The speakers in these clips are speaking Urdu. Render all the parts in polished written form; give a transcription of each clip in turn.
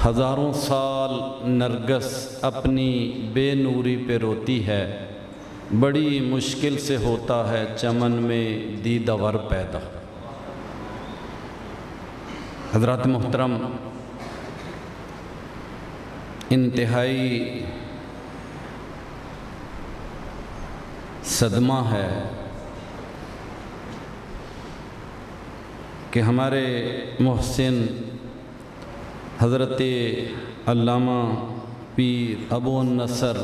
ہزاروں سال نرگس اپنی بے نوری پہ روتی ہے، بڑی مشکل سے ہوتا ہے چمن میں دیدہ ور پیدا۔ حضرات محترم، انتہائی صدمہ ہے کہ ہمارے محسن حضرت علامہ پیر ابو النصر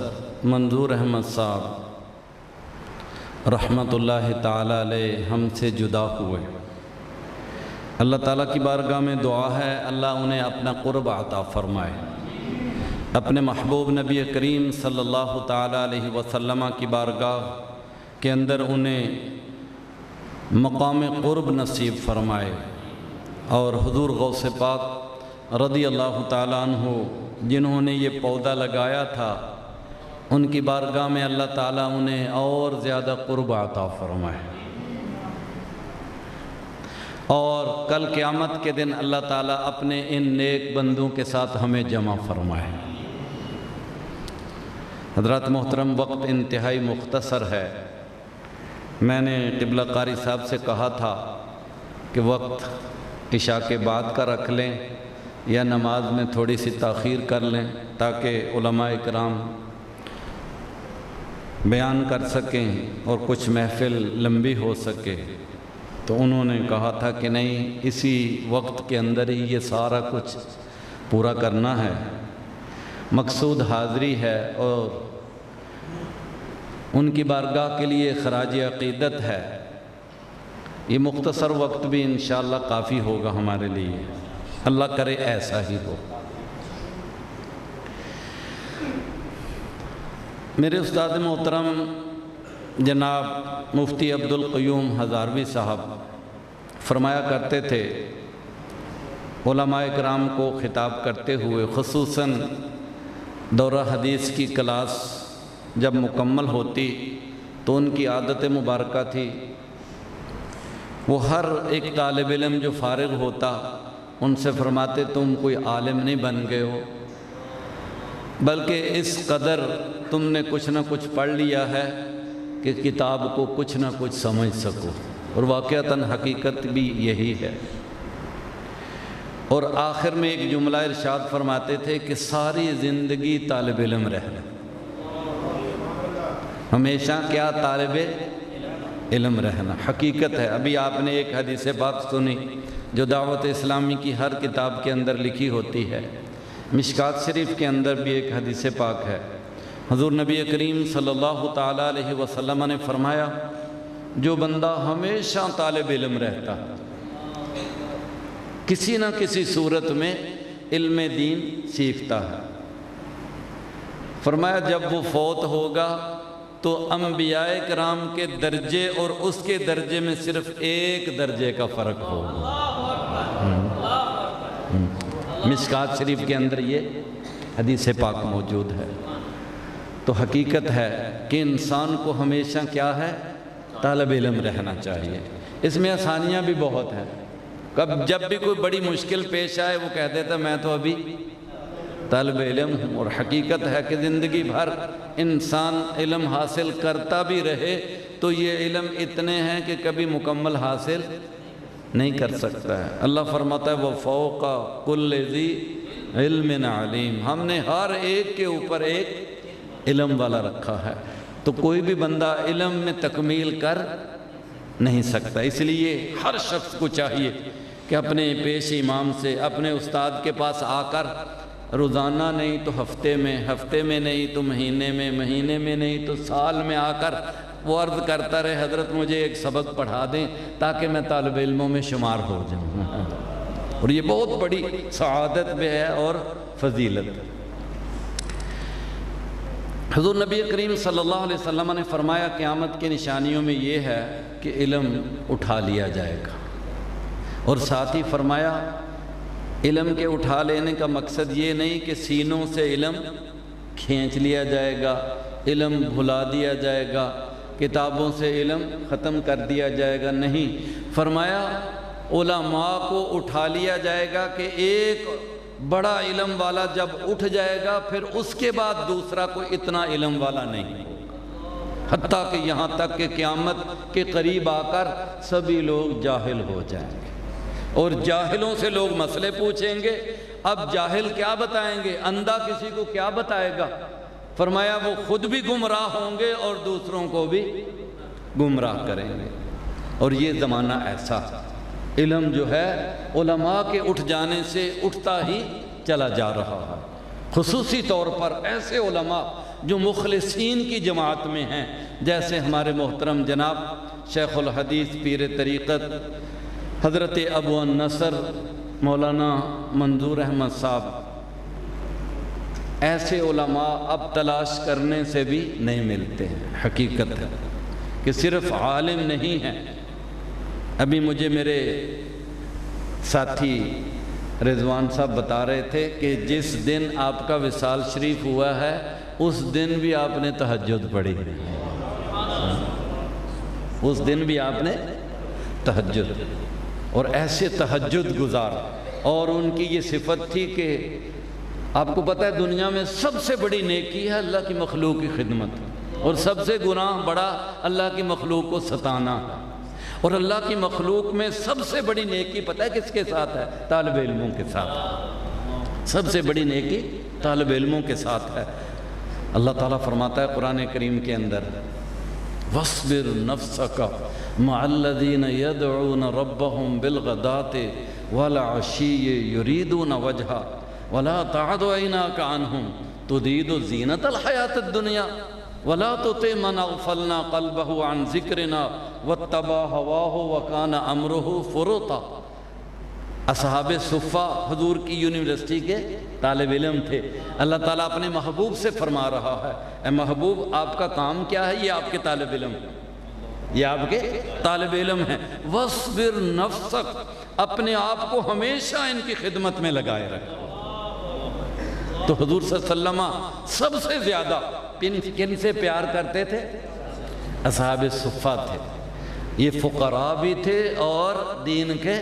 منظور احمد صاحب رحمۃ اللہ تعالی علیہ ہم سے جدا ہوئے۔ اللہ تعالیٰ کی بارگاہ میں دعا ہے اللہ انہیں اپنا قرب عطا فرمائے، اپنے محبوب نبی کریم صلی اللہ تعالی علیہ وسلم کی بارگاہ کے اندر انہیں مقام قرب نصیب فرمائے، اور حضور غوث پاک رضی اللہ تعالیٰ عنہ جنہوں نے یہ پودا لگایا تھا ان کی بارگاہ میں اللہ تعالیٰ انہیں اور زیادہ قرب عطا فرمائے، اور کل قیامت کے دن اللہ تعالیٰ اپنے ان نیک بندوں کے ساتھ ہمیں جمع فرمائے۔ حضرات محترم، وقت انتہائی مختصر ہے۔ میں نے قبلہ قاری صاحب سے کہا تھا کہ وقت عشاء کے بعد کا رکھ لیں یا نماز میں تھوڑی سی تاخیر کر لیں تاکہ علماء اکرام بیان کر سکیں اور کچھ محفل لمبی ہو سکے، تو انہوں نے کہا تھا کہ نہیں، اسی وقت کے اندر ہی یہ سارا کچھ پورا کرنا ہے۔ مقصود حاضری ہے اور ان کی بارگاہ کے لیے خراج عقیدت ہے۔ یہ مختصر وقت بھی انشاءاللہ کافی ہوگا ہمارے لیے، اللہ کرے ایسا ہی ہو۔ میرے استاد محترم جناب مفتی عبدالقیوم ہزاروی صاحب فرمایا کرتے تھے، علماء کرام کو خطاب کرتے ہوئے، خصوصاً دورہ حدیث کی کلاس جب مکمل ہوتی تو ان کی عادت مبارکہ تھی، وہ ہر ایک طالب علم جو فارغ ہوتا ان سے فرماتے تم کوئی عالم نہیں بن گئے ہو، بلکہ اس قدر تم نے کچھ نہ کچھ پڑھ لیا ہے کہ کتاب کو کچھ نہ کچھ سمجھ سکو، اور واقعتاً حقیقت بھی یہی ہے۔ اور آخر میں ایک جملہ ارشاد فرماتے تھے کہ ساری زندگی طالب علم رہنا، ہمیشہ کیا طالب علم رہنا، حقیقت ہے۔ ابھی آپ نے ایک حدیث پاک سنی جو دعوت اسلامی کی ہر کتاب کے اندر لکھی ہوتی ہے، مشکات شریف کے اندر بھی ایک حدیث پاک ہے۔ حضور نبی کریم صلی اللہ تعالیٰ علیہ وسلم نے فرمایا، جو بندہ ہمیشہ طالب علم رہتا کسی نہ کسی صورت میں علم دین سیکھتا ہے، فرمایا جب وہ فوت ہوگا تو انبیاء کرام کے درجے اور اس کے درجے میں صرف ایک درجے کا فرق ہوگا۔ مشکات شریف کے اندر یہ حدیث پاک موجود ہے۔ تو حقیقت ہے کہ انسان کو ہمیشہ کیا ہے، طالب علم رہنا چاہیے۔ اس میں آسانیاں بھی بہت ہیں، جب بھی کوئی بڑی مشکل پیش آئے وہ کہہ دیتا میں تو ابھی طالب علم ہوں، اور حقیقت ہے کہ زندگی بھر انسان علم حاصل کرتا بھی رہے تو یہ علم اتنے ہیں کہ کبھی مکمل حاصل نہیں کر سکتا ہے۔ اللہ فرماتا ہے وَفَوْقَ كُلِّ ذِي عِلْمٍ عَلِيمٍ، ہم نے ہر ایک کے اوپر ایک علم والا رکھا ہے، تو کوئی بھی بندہ علم میں تکمیل کر نہیں سکتا۔ اس لیے ہر شخص کو چاہیے کہ اپنے پیش امام سے، اپنے استاد کے پاس آ کر روزانہ نہیں تو ہفتے میں نہیں تو مہینے میں نہیں تو سال میں آ کر وہ عرض کرتا رہے حضرت مجھے ایک سبق پڑھا دیں تاکہ میں طالب علموں میں شمار ہو جاؤں، اور یہ بہت بڑی سعادت بھی ہے اور فضیلت۔ حضور نبی کریم صلی اللہ علیہ وسلم نے فرمایا قیامت کی نشانیوں میں یہ ہے کہ علم اٹھا لیا جائے گا، اور ساتھ ہی فرمایا علم کے اٹھا لینے کا مقصد یہ نہیں کہ سینوں سے علم کھینچ لیا جائے گا، علم بھلا دیا جائے گا، کتابوں سے علم ختم کر دیا جائے گا، نہیں، فرمایا علماء کو اٹھا لیا جائے گا کہ ایک بڑا علم والا جب اٹھ جائے گا پھر اس کے بعد دوسرا کوئی اتنا علم والا نہیں ہوگا، حتیٰ کہ یہاں تک کہ قیامت کے قریب آ کر سبھی لوگ جاہل ہو جائیں گے اور جاہلوں سے لوگ مسئلے پوچھیں گے۔ اب جاہل کیا بتائیں گے؟ اندھا کسی کو کیا بتائے گا؟ فرمایا وہ خود بھی گمراہ ہوں گے اور دوسروں کو بھی گمراہ کریں گے۔ اور یہ زمانہ ایسا، علم جو ہے علماء کے اٹھ جانے سے اٹھتا ہی چلا جا رہا ہے، خصوصی طور پر ایسے علماء جو مخلصین کی جماعت میں ہیں، جیسے ہمارے محترم جناب شیخ الحدیث پیر طریقت حضرت ابو النصر مولانا منظور احمد صاحب۔ ایسے علماء اب تلاش کرنے سے بھی نہیں ملتے ہیں۔ حقیقت ہے کہ صرف عالم نہیں ہیں۔ ابھی مجھے میرے ساتھی رضوان صاحب بتا رہے تھے کہ جس دن آپ کا وصال شریف ہوا ہے اس دن بھی آپ نے تہجد پڑھی، اس دن بھی آپ نے تہجد، اور ایسے تہجد گزار، اور ان کی یہ صفت تھی کہ آپ کو پتہ ہے دنیا میں سب سے بڑی نیکی ہے اللہ کی مخلوق کی خدمت، اور سب سے گناہ بڑا اللہ کی مخلوق کو ستانا، اور اللہ کی مخلوق میں سب سے بڑی نیکی پتہ ہے کس کے ساتھ ہے؟ طالب علموں کے ساتھ۔ سب سے بڑی نیکی طالب علموں کے ساتھ ہے۔ اللہ تعالیٰ فرماتا ہے قرآن کریم کے اندر وَاصْبِرْ نَفْسَكَ مَعَ الَّذِينَ يَدْعُونَ رَبَّهُمْ بِالْغَدَاةِ وَالْعَشِيِّ يُرِيدُونَ وَجْهَهُ وَلَا تَعْدُ عَيْنَاكَ عَنْهُمْ تُرِيدُ زِينَةَ الْحَيَاةِ الدُّنْيَا وَلَا تُطِعْ مَنْ أَغْفَلْنَا قَلْبَهُ عَنْ ذِكْرِنَا وَاتَّبَعَ هَوَاهُ وَكَانَ أَمْرُهُ فُرُطًا۔ اصحاب صفہ حضور کی یونیورسٹی کے طالب علم تھے۔ اللہ تعالیٰ اپنے محبوب سے فرما رہا ہے اے محبوب آپ کا کام کیا ہے؟ یہ آپ کے طالب علم ہیں، یہ آپ کے طالب علم ہیں۔ وَاصْبِرْ نَفْسَكَ، اپنے آپ کو ہمیشہ ان کی خدمت میں لگائے رکھو۔ تو حضور صلی اللہ علیہ وسلم سب سے زیادہ کن سے پیار کرتے تھے؟ اصحاب صفہ تھے۔ یہ فقراء بھی تھے اور دین کے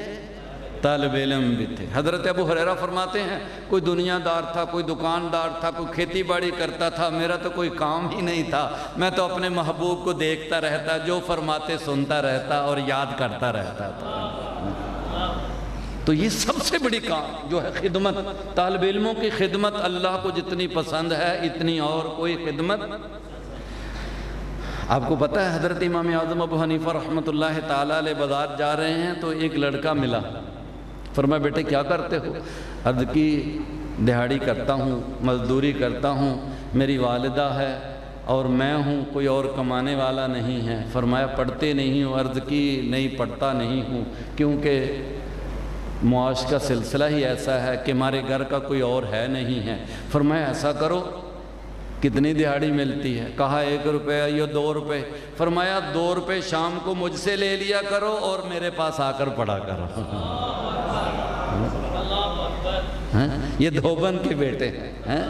طالب علم بھی تھے۔ حضرت ابو ہریرہ فرماتے ہیں کوئی دنیا دار تھا، کوئی دکاندار تھا، کوئی کھیتی باڑی کرتا تھا، میرا تو کوئی کام ہی نہیں تھا، میں تو اپنے محبوب کو دیکھتا رہتا، جو فرماتے سنتا رہتا اور یاد کرتا رہتا تھا۔ تو یہ سب سے بڑی کام جو ہے خدمت، طالب علموں کی خدمت اللہ کو جتنی پسند ہے اتنی اور کوئی خدمت۔ آپ کو پتہ ہے حضرت امام اعظم ابو حنیفہ رحمۃ اللہ تعالیٰ علیہ بازار جا رہے ہیں تو ایک لڑکا ملا۔ فرمایا بیٹے کیا کرتے ہو؟ عرض کی دہاڑی کرتا ہوں، مزدوری کرتا ہوں، میری والدہ ہے اور میں ہوں، کوئی اور کمانے والا نہیں ہے۔ فرمایا پڑھتے نہیں ہوں؟ عرض کی نہیں پڑھتا نہیں ہوں، کیونکہ معاش کا سلسلہ ہی ایسا ہے کہ ہمارے گھر کا کوئی اور ہے نہیں ہے۔ فرمایا ایسا کرو کتنی دہاڑی ملتی ہے؟ کہا 1 روپے یا 2 روپے۔ فرمایا 2 روپے شام کو مجھ سے لے لیا کرو اور میرے پاس آ کر پڑھا کرو۔ یہ دھوبند کے بیٹے ہیں۔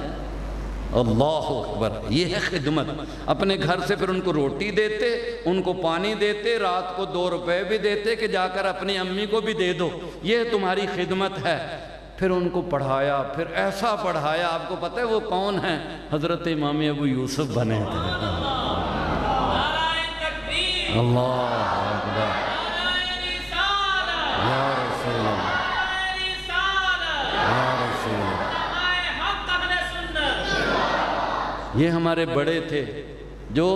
اللہ اکبر، یہ ہے خدمت۔ اپنے گھر سے پھر ان کو روٹی دیتے، ان کو پانی دیتے، رات کو 2 روپے بھی دیتے کہ جا کر اپنی امی کو بھی دے دو، یہ تمہاری خدمت ہے۔ پھر ان کو پڑھایا، پھر ایسا پڑھایا، آپ کو پتہ ہے وہ کون ہیں؟ حضرت امام ابو یوسف بنے تھے۔ اللہ اکبر، یا رسول اللہ، یا رسول اللہ۔ یہ ہمارے بڑے تھے جو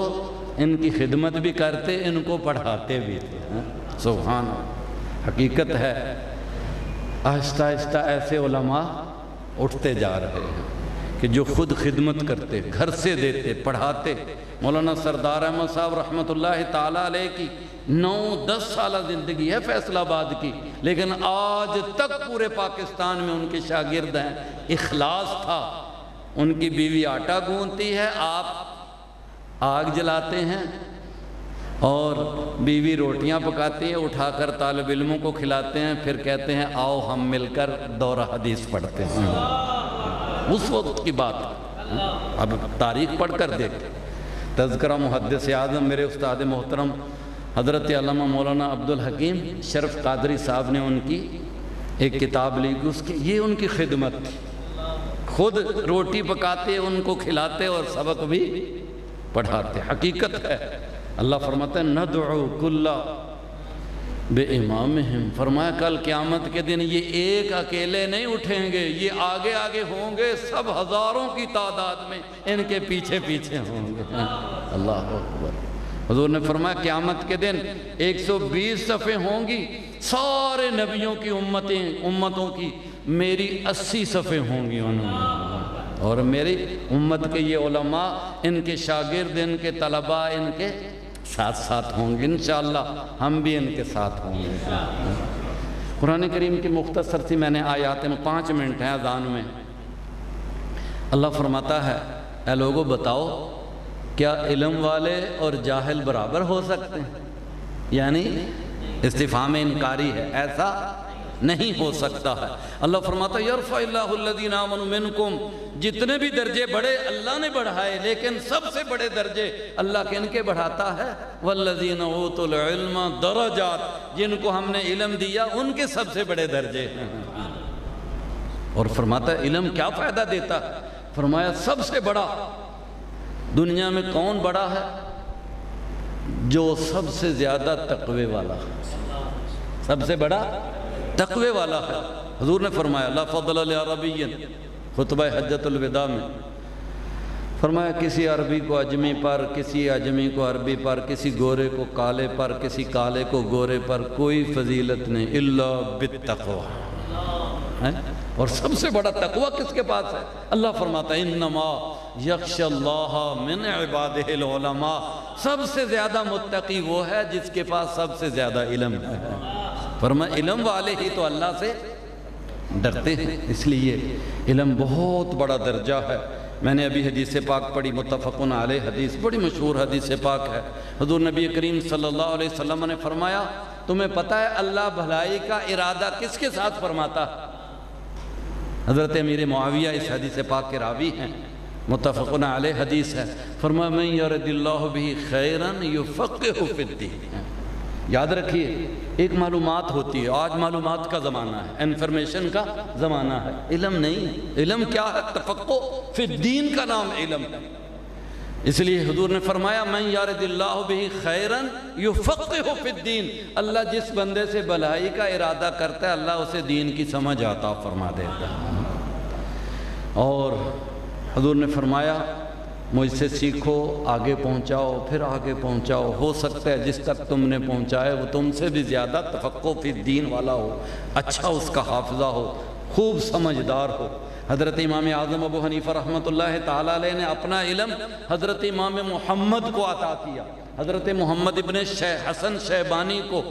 ان کی خدمت بھی کرتے، ان کو پڑھاتے بھی تھے۔ سبحان اللہ، حقیقت ہے آہستہ آہستہ ایسے علماء اٹھتے جا رہے ہیں کہ جو خود خدمت کرتے، گھر سے دیتے، پڑھاتے۔ مولانا سردار احمد صاحب رحمۃ اللہ تعالیٰ علیہ کی 9-10 سالہ زندگی ہے فیصل آباد کی، لیکن آج تک پورے پاکستان میں ان کے شاگرد ہیں۔ اخلاص تھا، ان کی بیوی آٹا گوندتی ہے، آپ آگ جلاتے ہیں، اور بیوی روٹیاں پکاتی ہے، اٹھا کر طالب علموں کو کھلاتے ہیں، پھر کہتے ہیں آؤ ہم مل کر دورہ حدیث پڑھتے ہیں۔ اس وقت کی بات، اب تاریخ پڑھ کر دیکھتے۔ تذکرہ محدث اعظم میرے استاد محترم حضرت علامہ مولانا عبدالحکیم شرف قادری صاحب نے ان کی ایک کتاب لکھی، اس کی یہ ان کی خدمت تھی، خود روٹی پکاتے، ان کو کھلاتے اور سبق بھی پڑھاتے۔ حقیقت ہے، اللہ فرماتا ہے ندعو کل بے امامہم، فرمایا کل قیامت کے دن یہ ایک اکیلے نہیں اٹھیں گے، یہ آگے آگے ہوں گے، سب ہزاروں کی تعداد میں ان کے پیچھے پیچھے ہوں گے۔ اللہ اکبر۔ حضور نے فرمایا قیامت کے دن 120 صفیں ہوں گی، سارے نبیوں کی امتوں کی میری 80 صفیں ہوں گی انہوں نے، اور میری امت کے یہ علماء، ان کے شاگرد، ان کے طلباء ان کے ساتھ ساتھ ہوں گے، انشاءاللہ ہم بھی ان کے ساتھ ہوں گے۔ قرآن کریم کی مختصر سی میں نے آیات میں 5 منٹ ہیں اذان میں، اللہ فرماتا ہے اے لوگو بتاؤ کیا علم والے اور جاہل برابر ہو سکتے ہیں؟ یعنی استفہام انکاری ہے، ایسا نہیں ہو سکتا ہے۔ اللہ فرماتا ہے یرفع اللہ الذین آمنوا منکم، جتنے بھی درجے بڑے اللہ نے بڑھائے، لیکن سب سے بڑے درجے اللہ کن کے بڑھاتا ہے؟ والذین اوتوا العلم درجات، جن کو ہم نے علم دیا ان کے سب سے بڑے درجے ہیں۔ اور فرماتا ہے علم کیا فائدہ دیتا ہے؟ فرمایا سب سے بڑا دنیا میں کون بڑا ہے؟ جو سب سے زیادہ تقوی والا ہے، سب سے بڑا تقوی والا ہے۔ حضور نے فرمایا لا فضل لعربی، خطبہ حجۃ الوداع میں فرمایا کسی عربی کو عجمی پر، کسی عجمی کو عربی پر، کسی گورے کو کالے پر، کسی کالے کو گورے پر کوئی فضیلت نہیں الا بالتقوی۔ اور سب سے بڑا تقوی کس کے پاس ہے؟ اللہ فرماتا ہے انما یخشی اللہ من عبادہ العلماء، سب سے زیادہ متقی وہ ہے جس کے پاس سب سے زیادہ علم ہے۔ فرمایا علم والے ہی تو اللہ سے ڈرتے ہیں، اس لیے علم بہت بڑا درجہ ہے۔ میں نے ابھی حدیث پاک پڑھی، متفقن علیہ حدیث، بڑی مشہور حدیث پاک ہے۔ حضور نبی کریم صلی اللہ علیہ وسلم نے فرمایا تمہیں پتہ ہے اللہ بھلائی کا ارادہ کس کے ساتھ فرماتا ہے؟ حضرت امیر معاویہ اس حدیث پاک کے راوی ہیں، متفقن علیہ حدیث ہے۔ فرمایا من یرد اللہ بہ خیرا یفقہہ فی الدین۔ یاد رکھیے ایک معلومات ہوتی ہے، آج معلومات کا زمانہ ہے، انفارمیشن کا زمانہ ہے، علم نہیں۔ علم کیا ہے؟ تفقہ فی الدین کا نام علم ہے۔ اس لیے حضور نے فرمایا من یرد اللہ بہ خیرا یفقہہ فی الدین، اللہ جس بندے سے بھلائی کا ارادہ کرتا ہے اللہ اسے دین کی سمجھ عطا فرما دیتا ہے۔ اور حضور نے فرمایا مجھ سے سیکھو، آگے پہنچاؤ، پھر آگے پہنچاؤ، ہو سکتا ہے جس تک تم نے پہنچائے وہ تم سے بھی زیادہ تفقہ فی الدین والا ہو، اچھا اس کا حافظہ ہو، خوب سمجھدار ہو۔ حضرت امام اعظم ابو حنیفہ رحمۃ اللہ تعالیٰ علیہ نے اپنا علم حضرت امام محمد کو عطا کیا، حضرت محمد ابن حسن شیبانی کو،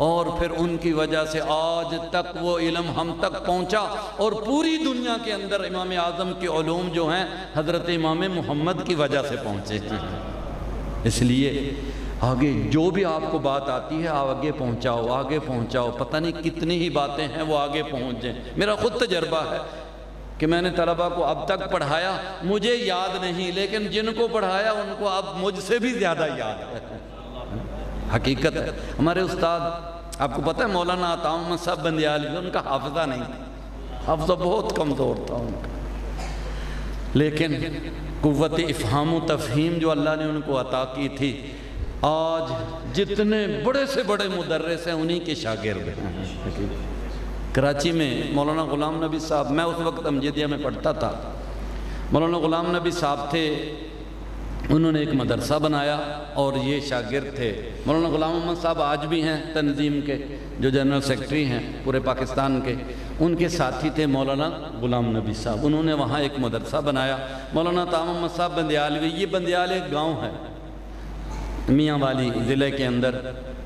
اور پھر ان کی وجہ سے آج تک وہ علم ہم تک پہنچا، اور پوری دنیا کے اندر امام اعظم کے علوم جو ہیں حضرت امام محمد کی وجہ سے پہنچے ہیں۔ اس لیے آگے جو بھی آپ کو بات آتی ہے آگے پہنچاؤ، آگے پہنچاؤ، پتہ نہیں کتنی ہی باتیں ہیں وہ آگے پہنچ جائیں۔ میرا خود تجربہ ہے کہ میں نے طلبہ کو اب تک پڑھایا، مجھے یاد نہیں، لیکن جن کو پڑھایا ان کو اب مجھ سے بھی زیادہ یاد ہے۔ حقیقت ہے ہمارے استاد، آپ کو پتہ ہے مولانا عطا محمد صاحب بندیالوی، ان کا حافظہ نہیں تھا، حافظہ بہت کمزور تھا ان کا، لیکن قوت افہام و تفہیم جو اللہ نے ان کو عطا کی تھی، آج جتنے بڑے سے بڑے مدرس ہیں انہی کے شاگرد ہیں۔ کراچی میں مولانا غلام نبی صاحب، میں اس وقت امجدیہ میں پڑھتا تھا، مولانا غلام نبی صاحب تھے، انہوں نے ایک مدرسہ بنایا اور یہ شاگرد تھے۔ مولانا غلام محمد صاحب آج بھی ہیں تنظیم کے جو جنرل سیکرٹری ہیں پورے پاکستان کے، ان کے ساتھی تھے مولانا غلام نبی صاحب، انہوں نے وہاں ایک مدرسہ بنایا۔ مولانا عطا محمد صاحب بندیالوی، یہ بندیال ایک گاؤں ہے میاں والی ضلع کے اندر،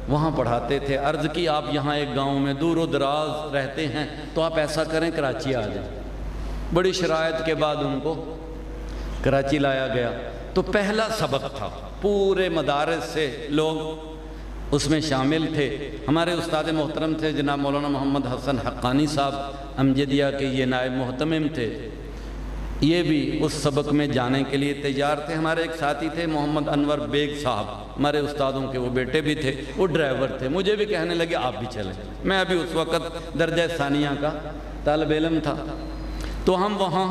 وہاں پڑھاتے تھے۔ عرض کی آپ یہاں ایک گاؤں میں دور و دراز رہتے ہیں تو آپ ایسا کریں کراچی آ جائیں۔ بڑی شرائط کے بعد ان کو کراچی لایا گیا، تو پہلا سبق تھا، پورے مدارس سے لوگ اس میں شامل تھے۔ ہمارے استاد محترم تھے جناب مولانا محمد حسن حقانی صاحب، امجدیہ کے یہ نائب محتمم تھے۔ یہ بھی اس سبق میں جانے کے لیے تیار تھے۔ ہمارے ایک ساتھی تھے محمد انور بیگ صاحب، ہمارے استادوں کے وہ بیٹے بھی تھے، وہ ڈرائیور تھے، مجھے بھی کہنے لگے آپ بھی چلیں۔ میں ابھی اس وقت درجہ ثانیہ کا طالب علم تھا، تو ہم وہاں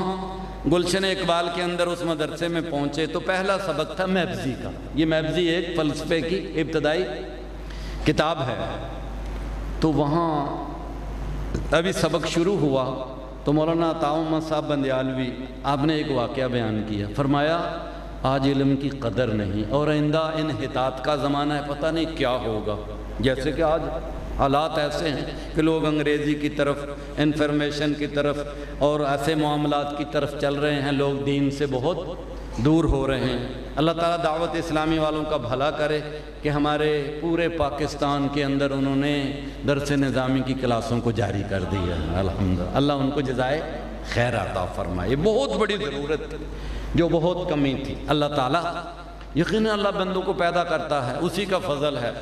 گلشن اقبال کے اندر اس مدرسے میں پہنچے تو پہلا سبق تھا میبزی کا۔ یہ میبزی ایک فلسفے کی ابتدائی کتاب ہے۔ تو وہاں ابھی سبق شروع ہوا تو مولانا عطا محمد صاحب بندیالوی آپ نے ایک واقعہ بیان کیا، فرمایا آج علم کی قدر نہیں اور آئندہ انحطاط کا زمانہ ہے، پتہ نہیں کیا ہوگا۔ جیسے کہ آج حالات ایسے ہیں کہ لوگ انگریزی کی طرف، انفارمیشن کی طرف اور ایسے معاملات کی طرف چل رہے ہیں، لوگ دین سے بہت دور ہو رہے ہیں۔ اللہ تعالیٰ دعوت اسلامی والوں کا بھلا کرے کہ ہمارے پورے پاکستان کے اندر انہوں نے درس نظامی کی کلاسوں کو جاری کر دی ہے، الحمدللہ۔ اللہ ان کو جزائے خیر عطا فرمائے، بہت بڑی ضرورت تھی جو بہت کمی تھی۔ اللہ تعالیٰ یقیناً اللہ بندوں کو پیدا کرتا ہے، اسی کا فضل ہے۔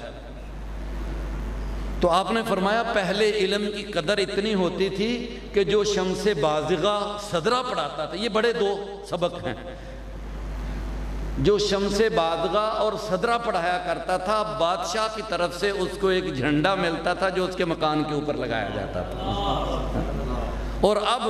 تو آپ نے فرمایا پہلے علم کی قدر اتنی ہوتی تھی کہ جو شمس بازغہ صدرہ پڑھاتا تھا، یہ بڑے دو سبق ہیں، جو شمس بازغہ اور صدرہ پڑھایا کرتا تھا، بادشاہ کی طرف سے اس کو ایک جھنڈا ملتا تھا جو اس کے مکان کے اوپر لگایا جاتا تھا۔ اور اب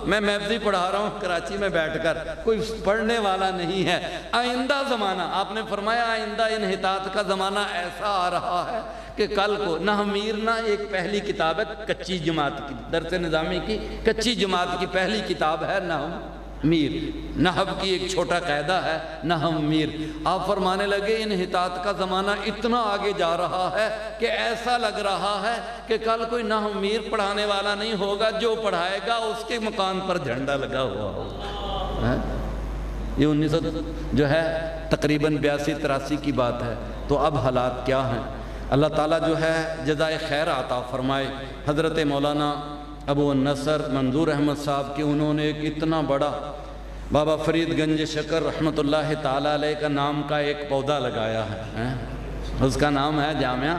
میں میبزی پڑھا رہا ہوں کراچی میں بیٹھ کر، کوئی پڑھنے والا نہیں ہے۔ آئندہ زمانہ، آپ نے فرمایا آئندہ انحطاط کا زمانہ ایسا آ رہا ہے کہ کل کو نحو میر نہ ایک پہلی کتاب ہے کچی جماعت کی، درس نظامی کی کچی جماعت کی پہلی کتاب ہے نحو میر، نحو کی ایک چھوٹا قاعدہ ہے نحو میر۔ آپ فرمانے لگے انحطاط کا زمانہ اتنا آگے جا رہا ہے کہ ایسا لگ رہا ہے کہ کل کوئی نحو میر پڑھانے والا نہیں ہوگا، جو پڑھائے گا اس کے مکان پر جھنڈا لگا ہوا ہوگا۔ یہ 1900 جو ہے تقریباً 82-83 کی بات ہے۔ تو اب حالات کیا ہیں؟ اللہ تعالیٰ جو ہے جزائے خیر عطا فرمائے۔ حضرت مولانا ابو النصر منظور احمد صاحب کی انہوں نے ایک اتنا بڑا بابا فرید گنج شکر رحمۃ اللہ تعالیٰ علیہ کا نام کا ایک پودا لگایا ہے، اس کا نام ہے جامعہ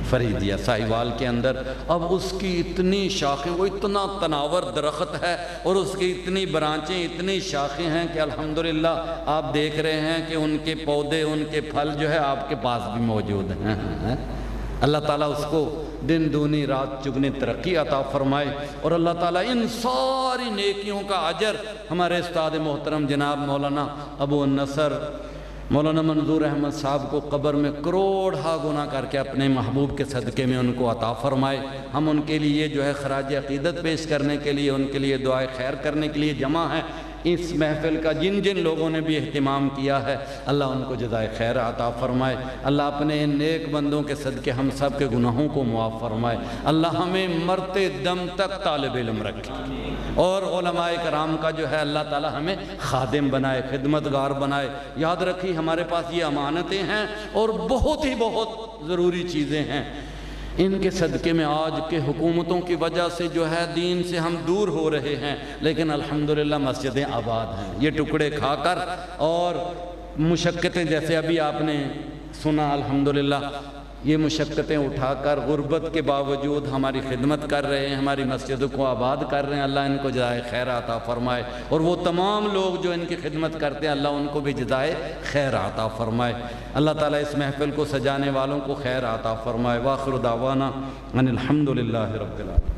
فریدیہ ساہیوال کے اندر۔ اب اس کی اتنی شاخیں، وہ اتنا تناور درخت ہے اور اس کی اتنی برانچیں، اتنی شاخیں ہیں کہ الحمدللہ آپ دیکھ رہے ہیں کہ ان کے پودے، ان کے پھل جو ہے آپ کے پاس بھی موجود ہیں۔ اللہ تعالیٰ اس کو دن دونی رات چگنی ترقی عطا فرمائے، اور اللہ تعالیٰ ان ساری نیکیوں کا اجر ہمارے استاد محترم جناب مولانا ابو النصر مولانا منظور احمد صاحب کو قبر میں کروڑہا گنا کر کے اپنے محبوب کے صدقے میں ان کو عطا فرمائے۔ ہم ان کے لیے جو ہے خراج عقیدت پیش کرنے کے لیے، ان کے لیے دعائے خیر کرنے کے لیے جمع ہیں۔ اس محفل کا جن جن لوگوں نے بھی اہتمام کیا ہے، اللہ ان کو جزائے خیر عطا فرمائے۔ اللہ اپنے ان نیک بندوں کے صدقے ہم سب کے گناہوں کو معاف فرمائے۔ اللہ ہمیں مرتے دم تک طالب علم رکھے، اور علماء کرام کا جو ہے اللہ تعالی ہمیں خادم بنائے، خدمتگار بنائے۔ یاد رکھیے ہمارے پاس یہ امانتیں ہیں اور بہت ہی بہت ضروری چیزیں ہیں، ان کے صدقے میں آج کے حکومتوں کی وجہ سے جو ہے دین سے ہم دور ہو رہے ہیں، لیکن الحمدللہ مسجدیں آباد ہیں۔ یہ ٹکڑے کھا کر اور مشقتیں، جیسے ابھی آپ نے سنا، الحمدللہ یہ مشقتیں اٹھا کر غربت کے باوجود ہماری خدمت کر رہے ہیں، ہماری مسجدوں کو آباد کر رہے ہیں۔ اللہ ان کو جزائے خیر عطا فرمائے، اور وہ تمام لوگ جو ان کی خدمت کرتے ہیں اللہ ان کو بھی جزائے خیر عطا فرمائے۔ اللہ تعالیٰ اس محفل کو سجانے والوں کو خیر عطا فرمائے۔ وآخر دعوانا ان الحمدللہ رب العالمین۔